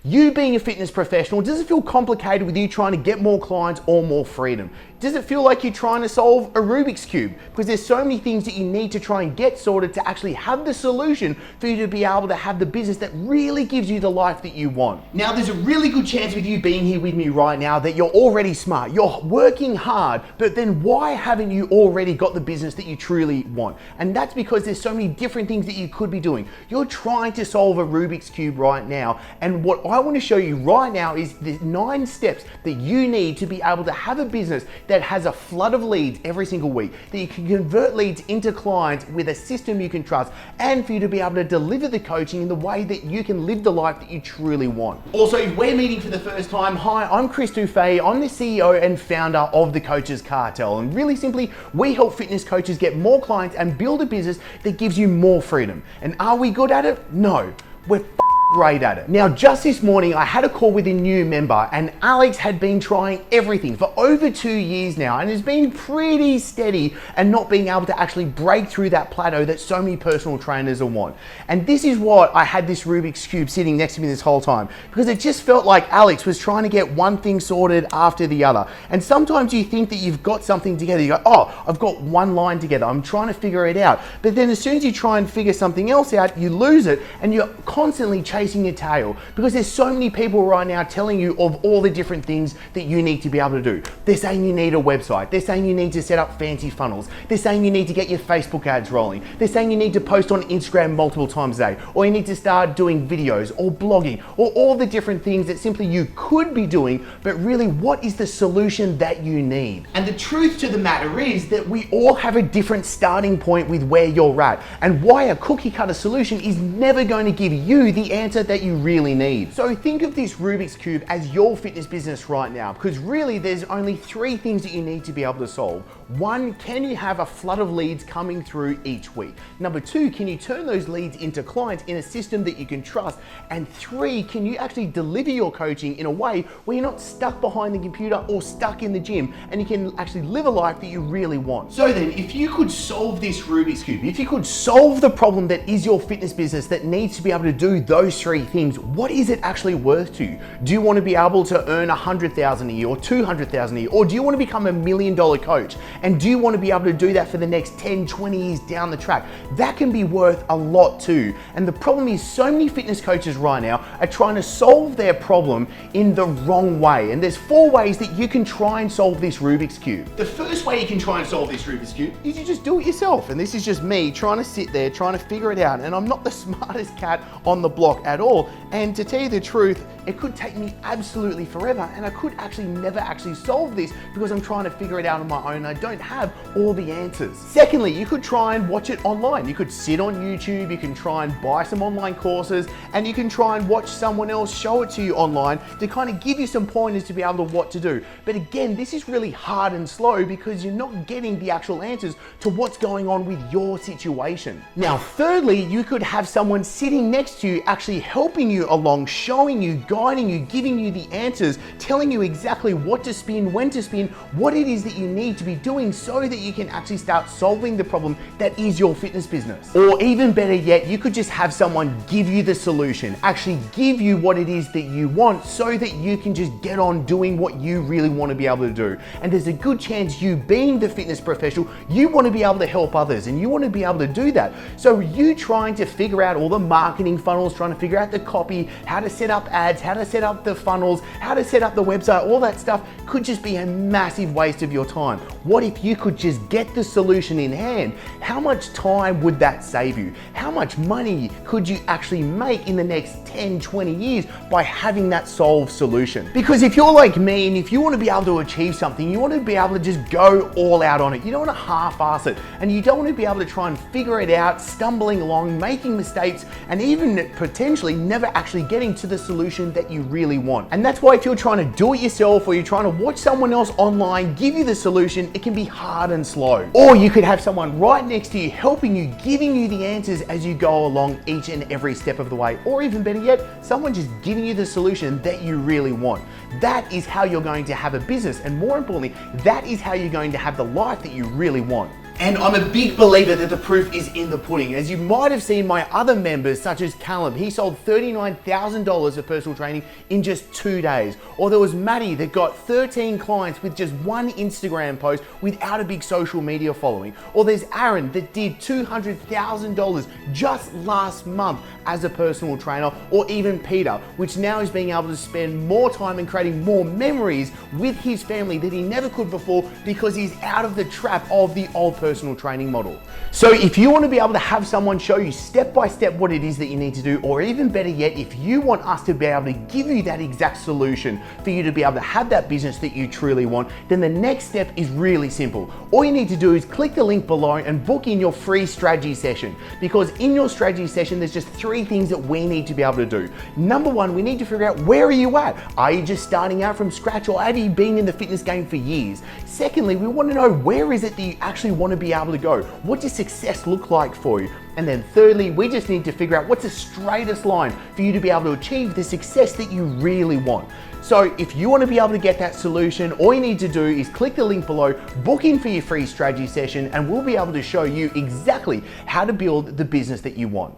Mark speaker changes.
Speaker 1: You being a fitness professional, does it feel complicated with you trying to get more clients or more freedom? Does it feel like you're trying to solve a Rubik's Cube? Because there's so many things that you need to try and get sorted to actually have the solution for you to be able to have the business that really gives you the life that you want. Now, there's a really good chance with you being here with me right now that you're already smart, you're working hard, but then why haven't you already got the business that you truly want? And that's because there's so many different things that you could be doing. You're trying to solve a Rubik's Cube right now, and what I want to show you right now is the 9 steps that you need to be able to have a business that has a flood of leads every single week, that you can convert leads into clients with a system you can trust, and for you to be able to deliver the coaching in the way that you can live the life that you truly want. Also, if we're meeting for the first time, hi, I'm Chris Dufay. I'm the CEO and founder of the Coaches Cartel, and really simply, we help fitness coaches get more clients and build a business that gives you more freedom. And are we good at it? No, we're great at it. Now, just this morning, I had a call with a new member, and Alex had been trying everything for over 2 years now and has been pretty steady and not being able to actually break through that plateau that so many personal trainers want. And this is what I had this Rubik's Cube sitting next to me this whole time, because it just felt like Alex was trying to get one thing sorted after the other. And sometimes you think that you've got something together. You go, oh, I've got one line together. I'm trying to figure it out. But then as soon as you try and figure something else out, you lose it, and you're constantly chasing your tail, because there's so many people right now telling you of all the different things that you need to be able to do. They're saying you need a website. They're saying you need to set up fancy funnels. They're saying you need to get your Facebook ads rolling. They're saying you need to post on Instagram multiple times a day, or you need to start doing videos or blogging, or all the different things that simply you could be doing, but really, what is the solution that you need? And the truth to the matter is that we all have a different starting point with where you're at, and why a cookie cutter solution is never going to give you the answer that you really need. So think of this Rubik's Cube as your fitness business right now, because really there's only 3 things that you need to be able to solve. 1, can you have a flood of leads coming through each week? Number 2, can you turn those leads into clients in a system that you can trust? And 3, can you actually deliver your coaching in a way where you're not stuck behind the computer or stuck in the gym, and you can actually live a life that you really want? So then, if you could solve this Rubik's Cube, if you could solve the problem that is your fitness business that needs to be able to do those 3 things, what is it actually worth to you? Do you want to be able to earn $100,000 a year or $200,000 a year? Or do you want to become $1 million coach? And do you want to be able to do that for the next 10, 20 years down the track? That can be worth a lot too. And the problem is, so many fitness coaches right now are trying to solve their problem in the wrong way. And there's 4 ways that you can try and solve this Rubik's Cube. The first way you can try and solve this Rubik's Cube is you just do it yourself. And this is just me trying to sit there, trying to figure it out. And I'm not the smartest cat on the block at all. And to tell you the truth, it could take me absolutely forever, and I could actually never actually solve this because I'm trying to figure it out on my own. I don't have all the answers. Secondly, you could try and watch it online. You could sit on YouTube, you can try and buy some online courses, and you can try and watch someone else show it to you online to kind of give you some pointers to be able to what to do. But again, this is really hard and slow because you're not getting the actual answers to what's going on with your situation. Now, thirdly, you could have someone sitting next to you actually helping you along, showing you, guiding you, giving you the answers, telling you exactly what to spin, when to spin, what it is that you need to be doing so that you can actually start solving the problem that is your fitness business. Or even better yet, you could just have someone give you the solution, actually give you what it is that you want so that you can just get on doing what you really want to be able to do. And there's a good chance, you being the fitness professional, you want to be able to help others and you want to be able to do that. So you trying to figure out all the marketing funnels, trying to figure out the copy, how to set up ads, how to set up the funnels, how to set up the website, all that stuff could just be a massive waste of your time. What if you could just get the solution in hand? How much time would that save you? How much money could you actually make in the next 10, 20 years by having that solved solution? Because if you're like me and if you want to be able to achieve something, you want to be able to just go all out on it. You don't want to half-ass it, and you don't want to be able to try and figure it out, stumbling along, making mistakes, and even potentially never actually getting to the solution that you really want. And that's why if you're trying to do it yourself or you're trying to watch someone else online give you the solution, it can be hard and slow. Or you could have someone right next to you helping you, giving you the answers as you go along each and every step of the way. Or even better yet, someone just giving you the solution that you really want. That is how you're going to have a business, and more importantly, that is how you're going to have the life that you really want. And I'm a big believer that the proof is in the pudding. As you might have seen my other members, such as Callum, he sold $39,000 of personal training in just 2 days. Or there was Maddie that got 13 clients with just one Instagram post without a big social media following. Or there's Aaron that did $200,000 just last month as a personal trainer. Or even Peter, which now is being able to spend more time and creating more memories with his family that he never could before because he's out of the trap of the old personal training model. So if you want to be able to have someone show you step by step what it is that you need to do, or even better yet, if you want us to be able to give you that exact solution for you to be able to have that business that you truly want, then the next step is really simple. All you need to do is click the link below and book in your free strategy session, because in your strategy session, there's just 3 things that we need to be able to do. Number 1, we need to figure out, where are you at? Are you just starting out from scratch, or have you been in the fitness game for years? Secondly, we want to know, where is it that you actually want to be able to go? What does success look like for you? And then thirdly, we just need to figure out what's the straightest line for you to be able to achieve the success that you really want. So if you want to be able to get that solution, all you need to do is click the link below, book in for your free strategy session, and we'll be able to show you exactly how to build the business that you want.